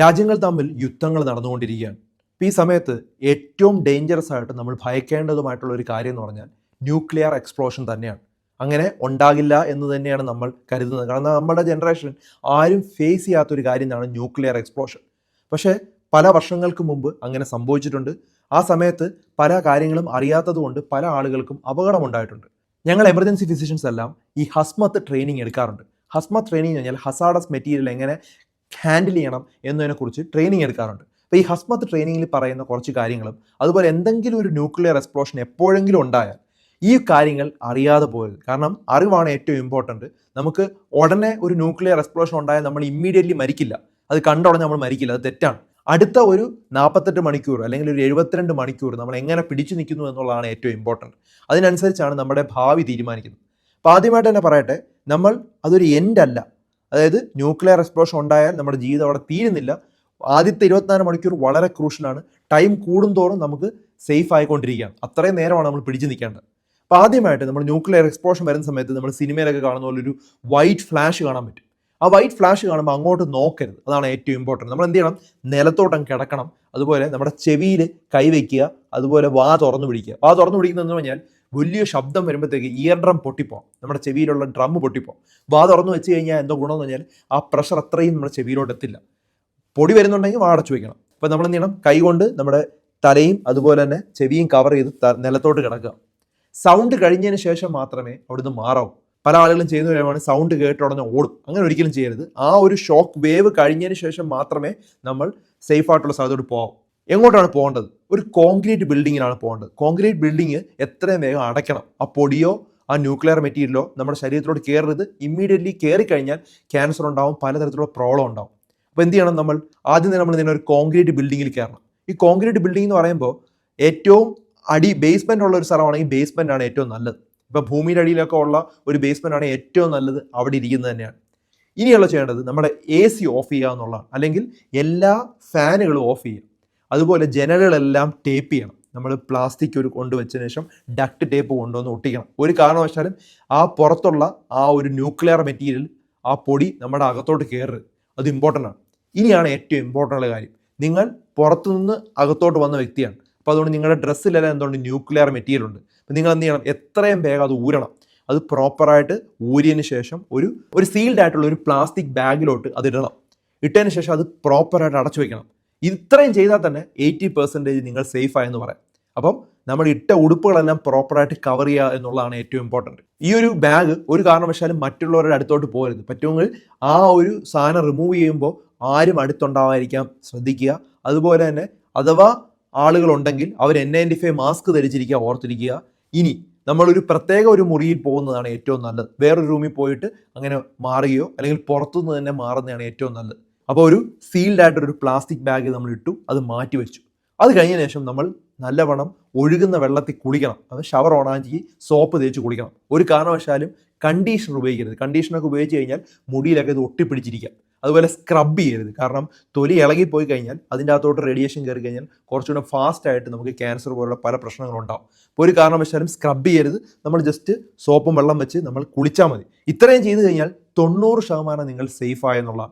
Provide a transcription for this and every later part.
രാജ്യങ്ങൾ തമ്മിൽ യുദ്ധങ്ങൾ നടന്നുകൊണ്ടിരിക്കുകയാണ്. ഈ സമയത്ത് ഏറ്റവും ഡേഞ്ചറസ് ആയിട്ട് നമ്മൾ ഭയക്കേണ്ടതുമായിട്ടുള്ള ഒരു കാര്യം എന്ന് പറഞ്ഞാൽ ന്യൂക്ലിയർ എക്സ്പ്ലോഷൻ തന്നെയാണ്. അങ്ങനെ ഉണ്ടാകില്ല എന്ന് തന്നെയാണ് നമ്മൾ കരുതുന്നത്. കാരണം നമ്മുടെ ജനറേഷൻ ആരും ഫേസ് ചെയ്യാത്തൊരു കാര്യമാണ് ന്യൂക്ലിയർ എക്സ്പ്ലോഷൻ. പക്ഷേ പല വർഷങ്ങൾക്ക് മുമ്പ് അങ്ങനെ സംഭവിച്ചിട്ടുണ്ട്. ആ സമയത്ത് പല കാര്യങ്ങളും അറിയാത്തതുകൊണ്ട് പല ആളുകൾക്കും അപകടമുണ്ടായിട്ടുണ്ട്. ഞങ്ങൾ എമർജൻസി ഫിസിഷ്യൻസ് എല്ലാം ഈ ഹസ്മത്ത് ട്രെയിനിങ് എടുക്കാറുണ്ട്. ഹസ്മത്ത് ട്രെയിനിങ് എന്ന് പറഞ്ഞാൽ ഹസാഡസ് മെറ്റീരിയൽ എങ്ങനെ ഹാൻഡിൽ ചെയ്യണം എന്നതിനെക്കുറിച്ച് ട്രെയിനിങ് എടുക്കാറുണ്ട്. അപ്പോൾ ഈ ഹസ്മത്ത് ട്രെയിനിങ്ങിൽ പറയുന്ന കുറച്ച് കാര്യങ്ങളും അതുപോലെ എന്തെങ്കിലും ഒരു ന്യൂക്ലിയർ എക്സ്പ്ലോഷൻ എപ്പോഴെങ്കിലും ഉണ്ടായാൽ ഈ കാര്യങ്ങൾ അറിയാതെ പോകരുത്. കാരണം അറിവാണ് ഏറ്റവും ഇമ്പോർട്ടൻറ്റ്. നമുക്ക് ഉടനെ ഒരു ന്യൂക്ലിയർ എക്സ്പ്ലോഷൻ ഉണ്ടായാൽ നമ്മൾ ഇമ്മീഡിയറ്റ്ലി മരിക്കില്ല, അത് കണ്ടുടനെ നമ്മൾ മരിക്കില്ല, അത് തെറ്റാണ്. അടുത്ത ഒരു 48 മണിക്കൂർ അല്ലെങ്കിൽ ഒരു 72 മണിക്കൂർ നമ്മൾ എങ്ങനെ പിടിച്ചു നിൽക്കുന്നു എന്നുള്ളതാണ് ഏറ്റവും ഇമ്പോർട്ടൻറ്റ്. അതിനനുസരിച്ചാണ് നമ്മുടെ ഭാവി തീരുമാനിക്കുന്നത്. അപ്പോൾ ആദ്യമായിട്ട് തന്നെ പറയട്ടെ, നമ്മൾ അതൊരു എൻഡ് അല്ല. അതായത് ന്യൂക്ലിയർ എക്സ്പ്ലോഷൻ ഉണ്ടായാൽ നമ്മുടെ ജീവിതം അവിടെ തീരുന്നില്ല. ആദ്യത്തെ 24 മണിക്കൂർ വളരെ ക്രൂഷ്യലാണ്. ടൈം കൂടുന്തോറും നമുക്ക് സേഫ് ആയിക്കൊണ്ടിരിക്കുകയാണ്. അത്രയും നേരമാണ് നമ്മൾ പിടിച്ചു നിൽക്കേണ്ടത്. അപ്പോൾ ആദ്യമായിട്ട് നമ്മൾ ന്യൂക്ലിയർ എക്സ്പ്ലോഷൻ വരുന്ന സമയത്ത് നമ്മൾ സിനിമയിലൊക്കെ കാണുന്ന പോലെ ഒരു വൈറ്റ് ഫ്ലാഷ് കാണാൻ പറ്റും. ആ വൈറ്റ് ഫ്ലാഷ് കാണുമ്പോൾ അങ്ങോട്ട് നോക്കരുത്, അതാണ് ഏറ്റവും ഇമ്പോർട്ടൻറ്റ്. നമ്മൾ എന്ത് ചെയ്യണം? നിലത്തോട്ടം കിടക്കണം. അതുപോലെ നമ്മുടെ ചെവിയിൽ കൈവയ്ക്കുക, അതുപോലെ വാ തുറന്നു പിടിക്കുക. വാ തുറന്നു പിടിക്കുന്നതെന്ന് പറഞ്ഞാൽ വലിയ ശബ്ദം വരുമ്പോഴത്തേക്ക് ഇയർ ഡ്രം പൊട്ടിപ്പോം, നമ്മുടെ ചെവിയിലുള്ള ഡ്രം പൊട്ടിപ്പോം. വാ തുറന്നു വെച്ച് കഴിഞ്ഞാൽ എന്തോ ഗുണമെന്ന് പറഞ്ഞാൽ ആ പ്രഷർ അത്രയും നമ്മുടെ ചെവിയിലോട്ട് എത്തില്ല. പൊടി വരുന്നുണ്ടെങ്കിൽ വാ അടച്ചു വയ്ക്കണം. അപ്പോൾ നമ്മൾ എന്ത് ചെയ്യണം? കൈ കൊണ്ട് നമ്മുടെ തലയും അതുപോലെ തന്നെ ചെവിയും കവർ ചെയ്ത് നിലത്തോട്ട് കിടക്കുക. സൗണ്ട് കഴിഞ്ഞതിന് ശേഷം മാത്രമേ അവിടുന്ന് മാറാവൂ. പല ആളുകളും ചെയ്യുന്ന കാര്യമാണ് സൗണ്ട് കേട്ട ഉടനെ ഓടും. അങ്ങനെ ഒരിക്കലും ചെയ്യരുത്. ആ ഒരു ഷോക്ക് വേവ് കഴിഞ്ഞതിന് ശേഷം മാത്രമേ നമ്മൾ സേഫ് ആയിട്ടുള്ള സ്ഥലത്തോട്ട് പോകാവൂ. എങ്ങോട്ടാണ് പോകേണ്ടത്? ഒരു കോൺക്രീറ്റ് ബിൽഡിങ്ങിലാണ് പോകേണ്ടത്. കോൺക്രീറ്റ് ബിൽഡിങ് എത്രയും വേഗം അടയ്ക്കണം. ആ പൊടിയോ ആ ന്യൂക്ലിയർ മെറ്റീരിയലോ നമ്മുടെ ശരീരത്തിലോട്ട് കയറരുത്. ഇമ്മീഡിയറ്റ്ലി കയറിക്കഴിഞ്ഞാൽ ക്യാൻസർ ഉണ്ടാവും, പലതരത്തിലുള്ള പ്രോബ്ലം ഉണ്ടാവും. അപ്പോൾ എന്ത് ചെയ്യണം? നമ്മൾ ആദ്യം തന്നെ നമ്മൾ ഇതിനെ ഒരു കോൺക്രീറ്റ് ബിൽഡിങ്ങിൽ കയറണം. ഈ കോൺക്രീറ്റ് ബിൽഡിംഗ് എന്ന് പറയുമ്പോൾ ഏറ്റവും ബേസ്മെൻ്റ് ഉള്ള ഒരു സ്ഥലമാണെങ്കിൽ ബേസ്മെൻ്റ് ആണ് ഏറ്റവും നല്ലത്. ഇപ്പോൾ ഭൂമിയുടെ അടിയിലൊക്കെ ഉള്ള ഒരു ബേസ്മെൻ്റ് ആണ് ഏറ്റവും നല്ലത്, അവിടെ ഇരിക്കുന്നത് തന്നെയാണ്. ഇനിയുള്ള ചെയ്യേണ്ടത് നമ്മുടെ AC ഓഫ് ചെയ്യുക എന്നുള്ളതാണ്. അല്ലെങ്കിൽ എല്ലാ ഫാനുകളും ഓഫ് ചെയ്യുക. അതുപോലെ ജനലുകളെല്ലാം ടേപ്പ് ചെയ്യണം. നമ്മൾ പ്ലാസ്റ്റിക് കൊണ്ടുവച്ചതിന് ശേഷം ഡക്ട് ടേപ്പ് കൊണ്ടുവന്ന് ഒട്ടിക്കണം. ഒരു കാരണവശാലും ആ പുറത്തുള്ള ആ ഒരു ന്യൂക്ലിയർ മെറ്റീരിയൽ, ആ പൊടി നമ്മുടെ അകത്തോട്ട് കയറരുത്. അത് ഇമ്പോർട്ടൻ്റ് ആണ്. ഇനിയാണ് ഏറ്റവും ഇമ്പോർട്ടൻ്റ് ഉള്ള കാര്യം. നിങ്ങൾ പുറത്തുനിന്ന് അകത്തോട്ട് വന്ന വ്യക്തിയാണ്. അപ്പോൾ അതുകൊണ്ട് നിങ്ങളുടെ ഡ്രസ്സിലെല്ലാം എന്തുകൊണ്ട് ന്യൂക്ലിയർ മെറ്റീരിയൽ ഉണ്ട്. അപ്പോൾ നിങ്ങൾ എന്ത് ചെയ്യണം? എത്രയും വേഗം അത് ഊരണം. അത് പ്രോപ്പറായിട്ട് ഊരിയതിന് ശേഷം ഒരു സീൽഡ് ആയിട്ടുള്ള ഒരു പ്ലാസ്റ്റിക് ബാഗിലോട്ട് അത് ഇടണം. ഇട്ടതിന് ശേഷം അത് പ്രോപ്പറായിട്ട് അടച്ചു വയ്ക്കണം. ഇത്രയും ചെയ്താൽ തന്നെ 80% നിങ്ങൾ സേഫ് ആയെന്ന് പറയാം. അപ്പം നമ്മൾ ഇട്ട ഉടുപ്പുകളെല്ലാം പ്രോപ്പറായിട്ട് കവർ ചെയ്യുക എന്നുള്ളതാണ് ഏറ്റവും ഇമ്പോർട്ടൻറ്റ്. ഈ ഒരു ബാഗ് ഒരു കാരണവശാലും മറ്റുള്ളവരുടെ അടുത്തോട്ട് പോകരുത്. പറ്റുമെങ്കിൽ ആ ഒരു സാധനം റിമൂവ് ചെയ്യുമ്പോൾ ആരും അടുത്തുണ്ടാവാതിരിക്കാൻ ശ്രദ്ധിക്കുക. അതുപോലെ തന്നെ അഥവാ ആളുകളുണ്ടെങ്കിൽ അവർ N95 മാസ്ക് ധരിച്ചിരിക്കുക, ഓർത്തിരിക്കുക. ഇനി നമ്മളൊരു പ്രത്യേക ഒരു മുറിയിൽ പോകുന്നതാണ് ഏറ്റവും നല്ലത്. വേറൊരു റൂമിൽ പോയിട്ട് അങ്ങനെ മാറുകയോ അല്ലെങ്കിൽ പുറത്തുനിന്ന് തന്നെ മാറുന്നതാണ് ഏറ്റവും നല്ലത്. അപ്പോൾ ഒരു സീൽഡ് ആയിട്ടൊരു പ്ലാസ്റ്റിക് ബാഗ് നമ്മൾ ഇട്ടു, അത് മാറ്റി വെച്ചു. അത് കഴിഞ്ഞ ശേഷം നമ്മൾ നല്ലവണ്ണം ഒഴുകുന്ന വെള്ളത്തിൽ കുളിക്കണം. അത് ഷവർ ഓണാക്കി സോപ്പ് തേച്ച് കുളിക്കണം. ഒരു കാരണവശാലും കണ്ടീഷണർ ഉപയോഗിക്കരുത്. കണ്ടീഷണറൊക്കെ ഉപയോഗിച്ച് കഴിഞ്ഞാൽ മുടിയിലൊക്കെ ഇത് ഒട്ടിപ്പിടിച്ചിരിക്കാം. അതുപോലെ സ്ക്രബ് ചെയ്യരുത്. കാരണം തൊലി ഇളകിപ്പോയി കഴിഞ്ഞാൽ അതിൻ്റെ അകത്തോട്ട് റേഡിയേഷൻ കയറി കഴിഞ്ഞാൽ കുറച്ചുകൂടെ ഫാസ്റ്റായിട്ട് നമുക്ക് ക്യാൻസർ പോലുള്ള പല പ്രശ്നങ്ങളുണ്ടാവും. അപ്പോൾ ഒരു കാരണവശാലും സ്ക്രബ് ചെയ്യരുത്. നമ്മൾ ജസ്റ്റ് സോപ്പും വെള്ളം വെച്ച് നമ്മൾ കുളിച്ചാൽ മതി. ഇത്രയും ചെയ്ത് കഴിഞ്ഞാൽ 90% നിങ്ങൾ സേഫായെന്നുള്ള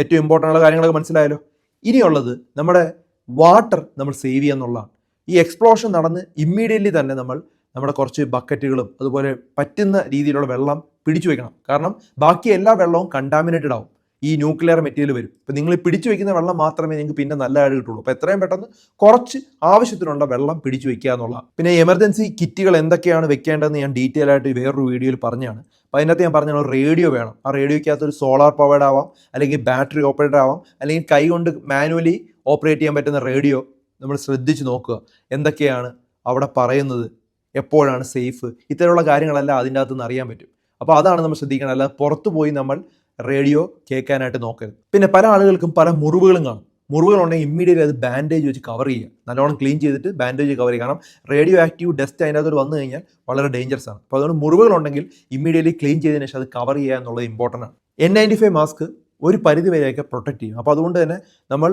ഏറ്റവും ഇമ്പോർട്ടൻ്റ് ഉള്ള കാര്യങ്ങളൊക്കെ മനസ്സിലായല്ലോ. ഇനിയുള്ളത് നമ്മുടെ വാട്ടർ നമ്മൾ സേവ് ചെയ്യുക എന്നുള്ളതാണ്. ഈ എക്സ്പ്ലോഷൻ നടന്ന് ഇമ്മീഡിയറ്റ്ലി തന്നെ നമ്മുടെ കുറച്ച് ബക്കറ്റുകളും അതുപോലെ പറ്റുന്ന രീതിയിലുള്ള വെള്ളം പിടിച്ചു വയ്ക്കണം. കാരണം ബാക്കി എല്ലാ വെള്ളവും കണ്ടാമിനേറ്റഡ് ആവും, ഈ ന്യൂക്ലിയർ മെറ്റീരിയൽ വരും. അപ്പോൾ നിങ്ങൾ പിടിച്ചു വയ്ക്കുന്ന വെള്ളം മാത്രമേ നിങ്ങൾക്ക് പിന്നെ നല്ലതായിട്ട് കിട്ടുള്ളൂ. അപ്പോൾ എത്രയും പെട്ടെന്ന് കുറച്ച് ആവശ്യത്തിനുള്ള വെള്ളം പിടിച്ചു വയ്ക്കുക എന്നുള്ളതാണ്. പിന്നെ എമർജൻസി കിറ്റുകൾ എന്തൊക്കെയാണ് വെക്കേണ്ടതെന്ന് ഞാൻ ഡീറ്റെയിൽ ആയിട്ട് വേറൊരു വീഡിയോയിൽ പറഞ്ഞാണ്. അപ്പോൾ അതിനകത്ത് ഞാൻ പറഞ്ഞ റേഡിയോ വേണം. ആ റേഡിയോയ്ക്കകത്ത് ഒരു സോളാർ പവേർഡ് ആവാം, അല്ലെങ്കിൽ ബാറ്ററി ഓപ്പറേറ്റഡ് ആവാം, അല്ലെങ്കിൽ കൈ കൊണ്ട് മാനുവലി ഓപ്പറേറ്റ് ചെയ്യാൻ പറ്റുന്ന റേഡിയോ നമ്മൾ ശ്രദ്ധിച്ച് നോക്കുക. എന്തൊക്കെയാണ് അവിടെ പറയുന്നത്, എപ്പോഴാണ് സേഫ്, ഇത്തരമുള്ള കാര്യങ്ങളെല്ലാം അതിൻ്റെ അകത്ത് നിന്ന് അറിയാൻ പറ്റും. അപ്പോൾ അതാണ് നമ്മൾ ശ്രദ്ധിക്കണം. അല്ലാതെ പുറത്തു പോയി നമ്മൾ റേഡിയോ കേൾക്കാനായിട്ട് നോക്കരുത്. പിന്നെ പല ആളുകൾക്കും പല മുറിവുകളും കാണും. മുറിവുകളുണ്ടെങ്കിൽ ഇമ്മീഡിയറ്റ്ലി അത് ബാൻഡേജ് വെച്ച് കവർ ചെയ്യുക. നല്ലോണം ക്ലീൻ ചെയ്തിട്ട് ബാൻഡേജ് കവർ ചെയ്യുക. കാരണം റേഡിയോ ആക്റ്റീവ് ഡസ്റ്റ് അതിൻ്റെ അകത്തോട്ട് വന്നു കഴിഞ്ഞാൽ വളരെ ഡേഞ്ചറസ് ആണ്. അപ്പോൾ അതുകൊണ്ട് മുറിവുകളുണ്ടെങ്കിൽ ഇമ്മീഡിയറ്റ്ലി ക്ലീൻ ചെയ്തതിന് ശേഷം അത് കവർ ചെയ്യുക എന്നുള്ളത് ഇമ്പോർട്ടൻ്റ് ആണ്. N95 മാസ്ക് ഒരു പരിധി വരെയൊക്കെ പ്രൊട്ടക്ട് ചെയ്യും. അപ്പോൾ അതുകൊണ്ട് തന്നെ നമ്മൾ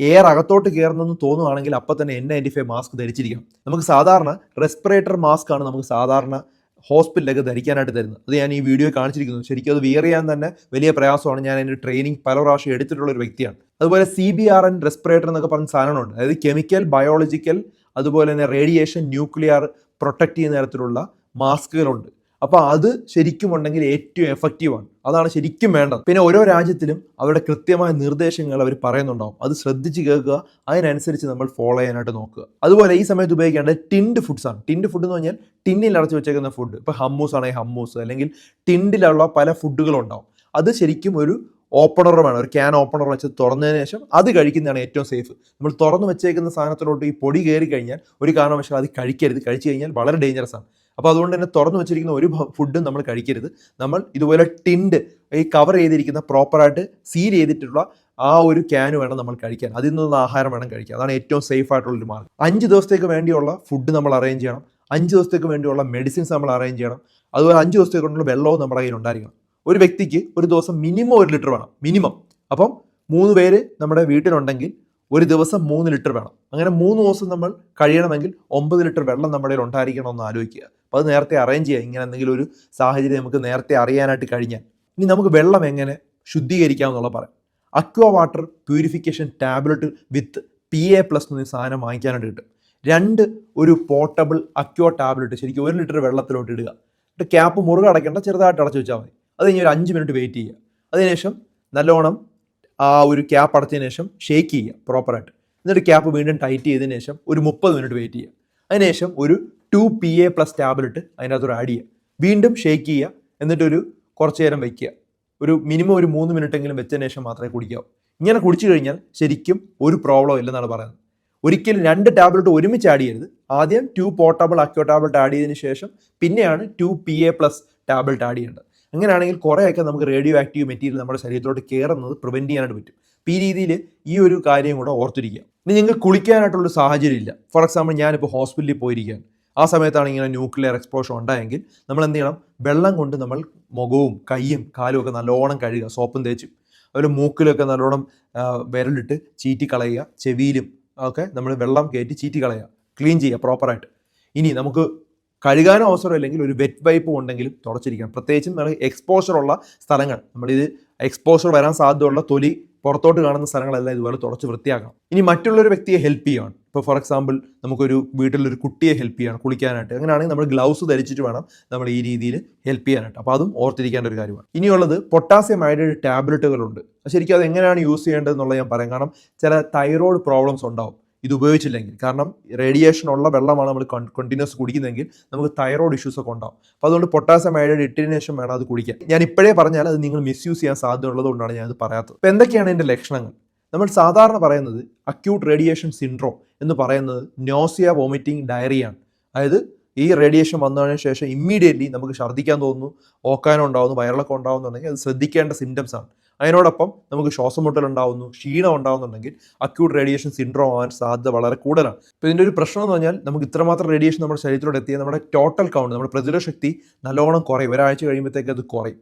എയർ അകത്തോട്ട് കയറുന്നെന്ന് തോന്നുകയാണെങ്കിൽ അപ്പം തന്നെ N95 മാസ്ക് ധരിച്ചിരിക്കണം. നമുക്ക് സാധാരണ റെസ്പിറേറ്റർ മാസ്ക് ആണ് നമുക്ക് സാധാരണ ഹോസ്പിറ്റലൊക്കെ ധരിക്കാനായിട്ട് തരുന്നത്. അത് ഞാൻ ഈ വീഡിയോ കാണിച്ചിരിക്കുന്നു. ശരിക്കും അത് വിയർ ചെയ്യാൻ തന്നെ വലിയ പ്രയാസമാണ്. ഞാൻ അതിൻ്റെ ട്രെയിനിങ് പല പ്രാവശ്യം എടുത്തിട്ടുള്ള ഒരു വ്യക്തിയാണ്. അതുപോലെ CBRN റെസ്പിറേറ്റർ എന്നൊക്കെ പറഞ്ഞ സാധനങ്ങളുണ്ട്. അതായത് കെമിക്കൽ, ബയോളജിക്കൽ, അതുപോലെ തന്നെ റേഡിയേഷൻ, ന്യൂക്ലിയർ പ്രൊട്ടക്ട് ചെയ്യുന്ന തരത്തിലുള്ള മാസ്കുകളുണ്ട്. അപ്പോൾ അത് ശരിക്കും ഉണ്ടെങ്കിൽ ഏറ്റവും എഫക്റ്റീവാണ്. അതാണ് ശരിക്കും വേണ്ടത്. പിന്നെ ഓരോ രാജ്യത്തിലും അവരുടെ കൃത്യമായ നിർദ്ദേശങ്ങൾ അവർ പറയുന്നുണ്ടാവും. അത് ശ്രദ്ധിച്ച് കേൾക്കുക, അതിനനുസരിച്ച് നമ്മൾ ഫോളോ ചെയ്യാനായിട്ട് നോക്കുക. അതുപോലെ ഈ സമയത്ത് ഉപയോഗിക്കേണ്ടത് ടിൻഡ് ഫുഡ്സ് ആണ്. ടിൻഡ് ഫുഡ് എന്ന് പറഞ്ഞാൽ ടിന്നിൽ അടച്ച് വെച്ചേക്കുന്ന ഫുഡ്. ഇപ്പോൾ ഹമ്മൂസ് ആണെങ്കിൽ ഹമ്മൂസ്, അല്ലെങ്കിൽ ടിൻഡിലുള്ള പല ഫുഡുകളുണ്ടാവും. അത് ശരിക്കും ഒരു ഓപ്പണർ വേണം, ഒരു ക്യാൻ ഓപ്പണർ വെച്ച് തുറന്നതിന് ശേഷം അത് കഴിക്കുന്നതാണ് ഏറ്റവും സേഫ്. നമ്മൾ തുറന്ന് വെച്ചേക്കുന്ന സാധനത്തിലോട്ട് ഈ പൊടി കയറി കഴിഞ്ഞാൽ ഒരു കാരണവശാലും അത് കഴിക്കരുത്. കഴിച്ചു കഴിഞ്ഞാൽ വളരെ ഡേഞ്ചറസ് ആണ്. അപ്പോൾ അതുകൊണ്ട് തന്നെ തുറന്നു വെച്ചിരിക്കുന്ന ഒരു ഫുഡും നമ്മൾ കഴിക്കരുത്. നമ്മൾ ഇതുപോലെ ടിൻഡ് ഈ കവർ ചെയ്തിരിക്കുന്ന പ്രോപ്പറായിട്ട് സീൽ ചെയ്തിട്ടുള്ള ആ ഒരു ക്യാന് വേണം നമ്മൾ കഴിക്കാൻ. അതിൽ നിന്നുള്ള ആഹാരം വേണം കഴിക്കാൻ. അതാണ് ഏറ്റവും സേഫ് ആയിട്ടുള്ളൊരു മാർഗ്ഗം. 5 ദിവസത്തേക്ക് വേണ്ടിയുള്ള ഫുഡ് നമ്മൾ അറേഞ്ച് ചെയ്യണം. 5 ദിവസത്തേക്ക് വേണ്ടിയുള്ള മെഡിസിൻസ് നമ്മൾ അറേഞ്ച് ചെയ്യണം. അതുപോലെ 5 ദിവസത്തേക്കുള്ള വെള്ളവും നമ്മുടെ കയ്യിൽ ഉണ്ടായിരിക്കണം. ഒരു വ്യക്തിക്ക് ഒരു ദിവസം മിനിമം 1 ലിറ്റർ വേണം, മിനിമം. അപ്പം 3 പേര് നമ്മുടെ വീട്ടിലുണ്ടെങ്കിൽ ഒരു ദിവസം 3 ലിറ്റർ വേണം. അങ്ങനെ 3 ദിവസം നമ്മൾ കഴിയണമെങ്കിൽ 9 ലിറ്റർ വെള്ളം നമ്മുടെ കയ്യിൽ ഉണ്ടായിരിക്കണമെന്ന് ആലോചിക്കുക. അപ്പോൾ അത് നേരത്തെ അറേഞ്ച് ചെയ്യുക. ഇങ്ങനെ എന്തെങ്കിലും ഒരു സാഹചര്യം നമുക്ക് നേരത്തെ അറിയാനായിട്ട് കഴിഞ്ഞാൽ. ഇനി നമുക്ക് വെള്ളം എങ്ങനെ ശുദ്ധീകരിക്കാമെന്നുള്ള പറയാം. അക്വ വാട്ടർ പ്യൂരിഫിക്കേഷൻ ടാബ്ലറ്റ് വിത്ത് PA+ എന്നീ സാധനം വാങ്ങിക്കാനായിട്ട് കിട്ടും. 2 ഒരു പോർട്ടബിൾ അക്വ ടാബ്ലറ്റ് ശരിക്കും 1 ലിറ്റർ വെള്ളത്തിലോട്ട് ഇടുക. എന്നിട്ട് ക്യാപ്പ് മുറുകെ അടയ്ക്കേണ്ട, ചെറുതായിട്ട് അടച്ചു വെച്ചാൽ മതി. അത് കഴിഞ്ഞ് ഒരു 5 മിനിറ്റ് വെയിറ്റ് ചെയ്യുക. അതിനുശേഷം നല്ലോണം ആ ഒരു ക്യാപ്പ് അടച്ചതിന് ശേഷം ഷേക്ക് ചെയ്യുക പ്രോപ്പറായിട്ട്. എന്നിട്ട് ക്യാപ്പ് വീണ്ടും ടൈറ്റ് ചെയ്തതിന് ശേഷം ഒരു 30 മിനിറ്റ് വെയിറ്റ് ചെയ്യുക. അതിനുശേഷം ഒരു 2 PA+ ടാബ്ലറ്റ് അതിനകത്തൊരു ആഡ് ചെയ്യുക. വീണ്ടും ഷേക്ക് ചെയ്യുക. എന്നിട്ടൊരു കുറച്ച് നേരം വയ്ക്കുക. ഒരു മിനിമം ഒരു 3 മിനിറ്റെങ്കിലും വെച്ചതിന് ശേഷം മാത്രമേ കുടിക്കാവൂ. ഇങ്ങനെ കുടിച്ചു കഴിഞ്ഞാൽ ശരിക്കും ഒരു പ്രോബ്ലം ഇല്ലെന്നാണ് പറയുന്നത്. ഒരിക്കലും 2 ടാബ്ലറ്റ് ഒരുമിച്ച് ആഡ് ചെയ്യരുത്. ആദ്യം 2 പോർട്ടബിൾ അക്വ ടാബ്ലറ്റ് ആഡ് ചെയ്തതിന് ശേഷം പിന്നെയാണ് 2 PA+ ടാബ്ലറ്റ് ആഡ് ചെയ്യേണ്ടത്. അങ്ങനെയാണെങ്കിൽ കുറേയൊക്കെ നമുക്ക് റേഡിയോ ആക്റ്റീവ് മെറ്റീരിയൽ നമ്മുടെ ശരീരത്തിലോട്ട് കയറുന്നത് പ്രിവെൻറ്റ് ചെയ്യാനായിട്ട് പറ്റും. അപ്പോൾ ഈ രീതിയിൽ ഈ ഒരു കാര്യം കൂടെ ഓർത്തിരിക്കുക. ഇനി നിങ്ങൾക്ക് കുളിക്കാനായിട്ടുള്ളൊരു സാഹചര്യം ഇല്ല. ഫോർ എക്സാമ്പിൾ ഞാനിപ്പോൾ ഹോസ്പിറ്റലിൽ പോയിരിക്കുകയാണ്. ആ സമയത്താണ് ഇങ്ങനെ ന്യൂക്ലിയർ എക്സ്പ്ലോഷൻ ഉണ്ടായെങ്കിൽ നമ്മൾ എന്ത് ചെയ്യണം? വെള്ളം കൊണ്ട് നമ്മൾ മുഖവും കൈയും കാലും ഒക്കെ നല്ലോണം കഴുകുക, സോപ്പും തേച്ചും. അതുപോലെ മൂക്കിലൊക്കെ നല്ലോണം വിരലിട്ട് ചീറ്റി കളയുക. ചെവിയിലും ഒക്കെ നമ്മൾ വെള്ളം കയറ്റി ചീറ്റി കളയുക, ക്ലീൻ ചെയ്യുക പ്രോപ്പറായിട്ട്. ഇനി നമുക്ക് കഴുകാനോ അവസരമില്ലെങ്കിൽ ഒരു വെറ്റ് വൈപ്പ് ഉണ്ടെങ്കിലും തുടച്ചിരിക്കണം. പ്രത്യേകിച്ചും നമ്മൾ എക്സ്പോഷർ ഉള്ള സ്ഥലങ്ങൾ, നമ്മളിത് എക്സ്പോഷർ വരാൻ സാധ്യതയുള്ള തൊലി പുറത്തോട്ട് കാണുന്ന സ്ഥലങ്ങളെല്ലാം ഇതുപോലെ തുടച്ച് വൃത്തിയാക്കണം. ഇനി മറ്റുള്ളൊരു വ്യക്തിയെ ഹെൽപ്പ് ചെയ്യുകയാണ്. ഇപ്പോൾ ഫോർ എക്സാമ്പിൾ നമുക്കൊരു വീട്ടിലൊരു കുട്ടിയെ ഹെൽപ്പ് ചെയ്യണം കുളിക്കാനായിട്ട്. അങ്ങനെയാണെങ്കിൽ നമ്മൾ ഗ്ലൗസ് ധരിച്ചിട്ട് വേണം നമ്മൾ ഈ രീതിയിൽ ഹെൽപ്പ് ചെയ്യാനായിട്ട്. അപ്പോൾ അതും ഓർത്തിരിക്കേണ്ട ഒരു കാര്യമാണ്. ഇനിയുള്ളത് പൊട്ടാസ്യം അയഡൈഡ് ടാബ്ലറ്റുകളുണ്ട്. ശരിക്കും അത് എങ്ങനെയാണ് യൂസ് ചെയ്യേണ്ടതെന്നുള്ളത് ഞാൻ പറയാം. കാരണം ചില തൈറോയ്ഡ് പ്രോബ്ലംസ് ഉണ്ടാവും ഇത് ഉപയോഗിച്ചില്ലെങ്കിൽ. കാരണം റേഡിയേഷൻ ഉള്ള വെള്ളമാണ് നമ്മൾ കണ്ടിന്യൂസ് കുടിക്കുന്നതെങ്കിൽ നമുക്ക് തൈറോയ്ഡ് ഇഷ്യൂസ് ഒക്കെ ഉണ്ടാവും. അപ്പോൾ അതുകൊണ്ട് പൊട്ടാസ്യം അയഡൈഡ് ഇട്ടതിന് ശേഷം വേണം അത് കുടിക്കാൻ. ഞാൻ ഇപ്പോഴേ പറഞ്ഞാൽ അത് നിങ്ങൾ മിസ്യൂസ് ചെയ്യാൻ സാധ്യത ഉള്ളതുകൊണ്ടാണ് ഞാനത് പറയാത്തത്. അപ്പോൾ എന്തൊക്കെയാണ് ഇതിൻ്റെ ലക്ഷണങ്ങൾ? നമ്മൾ സാധാരണ പറയുന്നത് അക്യൂട്ട് റേഡിയേഷൻ സിൻഡ്രോം എന്ന് പറയുന്നത് നോസിയ, വോമിറ്റിംഗ്, ഡയറിയാണ്. അതായത് ഈ റേഡിയേഷൻ വന്നതിന് ശേഷം ഇമ്മീഡിയറ്റ്ലി നമുക്ക് ഛർദ്ദിക്കാൻ തോന്നുന്നു, ഓക്കാനം ഉണ്ടാകുന്നു, വയറിളക്കം ഉണ്ടാകുന്നുണ്ടെങ്കിൽ അത് ശ്രദ്ധിക്കേണ്ട സിംറ്റംസ് ആണ്. അതിനോടൊപ്പം നമുക്ക് ശ്വാസമുട്ടൽ ഉണ്ടാകുന്നു, ക്ഷീണം ഉണ്ടാകുന്നുണ്ടെങ്കിൽ അക്യൂട്ട് റേഡിയേഷൻ സിൻഡ്രോം ആവാൻ സാധ്യത വളരെ കൂടുതലാണ്. ഇപ്പോൾ ഇതിൻ്റെ ഒരു പ്രശ്നം എന്ന് പറഞ്ഞാൽ നമുക്ക് ഇത്രമാത്രം റേഡിയേഷൻ നമ്മുടെ ശരീരത്തിലോട്ട് എത്തിയാൽ നമ്മുടെ ടോട്ടൽ കൗണ്ട്, നമ്മുടെ പ്രതിരോധ ശക്തി നല്ലോണം കുറയും. ഒരാഴ്ച കഴിയുമ്പോഴത്തേക്ക് അത് കുറയും.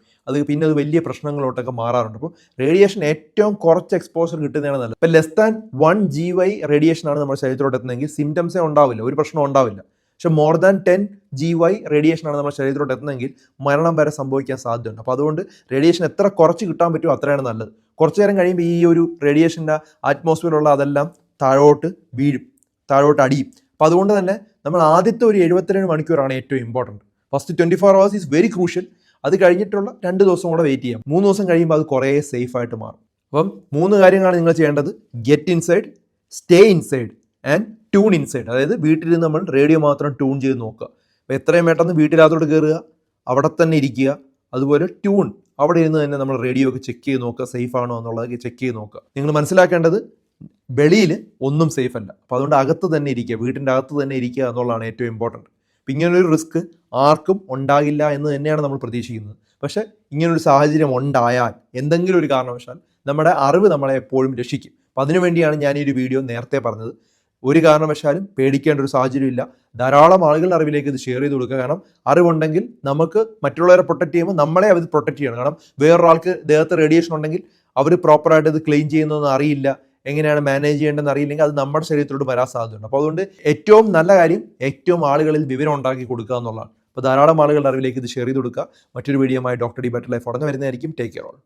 പിന്നെ അത് വലിയ പ്രശ്നങ്ങളോട്ടൊക്കെ മാറാറുണ്ട്. അപ്പോൾ റേഡിയേഷൻ ഏറ്റവും കുറച്ച് എക്സ്പോഷർ കിട്ടുന്നതാണ് നല്ലത്. ഇപ്പോൾ ലെസ് ദാൻ 1 GY റേഡിയേഷനാണ് നമ്മുടെ ശരീരത്തിലോട്ട് എത്തുന്നതെങ്കിൽ സിംറ്റംസേ ഉണ്ടാവില്ല, ഒരു പ്രശ്നം ഉണ്ടാവില്ല. പക്ഷെ മോർ ദാൻ 10 GY റേഡിയേഷനാണ് നമ്മുടെ ശരീരത്തിലോട്ട് എത്തുന്നതെങ്കിൽ മരണം വരെ സംഭവിക്കാൻ സാധ്യതയുണ്ട്. അപ്പോൾ അതുകൊണ്ട് റേഡിയേഷൻ എത്ര കുറച്ച് കിട്ടാൻ പറ്റുമോ അത്രയാണ് നല്ലത്. കുറച്ച് നേരം കഴിയുമ്പോൾ ഈ ഒരു റേഡിയേഷൻ്റെ അറ്റ്മോസ്ഫിയറിലുള്ള അതെല്ലാം താഴോട്ട് വീഴും, താഴോട്ട് അടിയും. അപ്പോൾ അതുകൊണ്ട് തന്നെ നമ്മൾ ആദ്യത്തെ ഒരു 72 മണിക്കൂറാണ് ഏറ്റവും important. First 24 hours is very crucial. അത് കഴിഞ്ഞിട്ടുള്ള 2 ദിവസം കൂടെ വെയിറ്റ് ചെയ്യാം. 3 ദിവസം കഴിയുമ്പോൾ അത് കുറേ സേഫ് ആയിട്ട് മാറും. അപ്പം 3 കാര്യങ്ങളാണ് നിങ്ങൾ ചെയ്യേണ്ടത്. Get inside, stay inside and tune inside. അതായത് വീട്ടിൽ നിന്ന് നമ്മൾ റേഡിയോ മാത്രം ട്യൂൺ ചെയ്ത് നോക്കുക. അപ്പോൾ എത്രയും പെട്ടെന്ന് വീട്ടിനകത്തോട്ട് കയറുക, അവിടെ തന്നെ ഇരിക്കുക. അതുപോലെ ട്യൂൺ, അവിടെ ഇരുന്ന് തന്നെ നമ്മൾ റേഡിയോ ഒക്കെ ചെക്ക് ചെയ്ത് നോക്കുക, സേഫ് ആണോ എന്നുള്ളത് ചെക്ക് ചെയ്ത് നോക്കുക. നിങ്ങൾ മനസ്സിലാക്കേണ്ടത് വെളിയിൽ ഒന്നും സേഫ് അല്ല. അപ്പോൾ അതുകൊണ്ട് അകത്ത് തന്നെ ഇരിക്കുക, വീട്ടിൻ്റെ അകത്ത് തന്നെ ഇരിക്കുക എന്നുള്ളതാണ് ഏറ്റവും ഇമ്പോർട്ടൻറ്റ്. അപ്പോൾ ഇങ്ങനൊരു റിസ്ക് ആർക്കും ഉണ്ടാകില്ല എന്ന് തന്നെയാണ് നമ്മൾ പ്രതീക്ഷിക്കുന്നത്. പക്ഷേ ഇങ്ങനൊരു സാഹചര്യം ഉണ്ടായാൽ എന്തെങ്കിലും ഒരു കാരണവശാൽ നമ്മുടെ അറിവ് നമ്മളെ എപ്പോഴും രക്ഷിക്കും. അപ്പോൾ അതിനുവേണ്ടിയാണ് ഞാൻ ഈ ഒരു വീഡിയോ നേരത്തെ പറഞ്ഞത്. ഒരു കാരണവശാലും പേടിക്കേണ്ട ഒരു സാഹചര്യമില്ല. ധാരാളം ആളുകളുടെ അറിവിലേക്ക് ഇത് ഷെയർ ചെയ്ത് കൊടുക്കുക. കാരണം അറിവുണ്ടെങ്കിൽ നമുക്ക് മറ്റുള്ളവരെ പ്രൊട്ടക്ട് ചെയ്യുമ്പോൾ നമ്മളെ അവർ പ്രൊട്ടക്ട് ചെയ്യണം. കാരണം വേറൊരാൾക്ക് ദേഹത്ത് റേഡിയേഷൻ ഉണ്ടെങ്കിൽ അവർ പ്രോപ്പറായിട്ട് ഇത് ക്ലീൻ ചെയ്യുന്നതെന്ന് അറിയില്ല, എങ്ങനെയാണ് മാനേജ് ചെയ്യേണ്ടതെന്ന് അറിയില്ലെങ്കിൽ അത് നമ്മുടെ ശരീരത്തിലോട്ട് വരാൻ സാധ്യതയുണ്ട്. അപ്പോൾ അതുകൊണ്ട് ഏറ്റവും നല്ല കാര്യം ഏറ്റവും ആളുകളിൽ വിവരം ഉണ്ടാക്കി കൊടുക്കുക എന്നുള്ളതാണ്. അപ്പോൾ ധാരാളം ആളുകളുടെ അറിവിലേക്ക് ഇത് ഷെയർ ചെയ്ത് കൊടുക്കുക. മറ്റൊരു വീഡിയോയുമായി ഡോക്ടർ ഡി ബെറ്റർ ലൈഫ് ഉടനെ വരുന്നതായിരിക്കും. Take care all.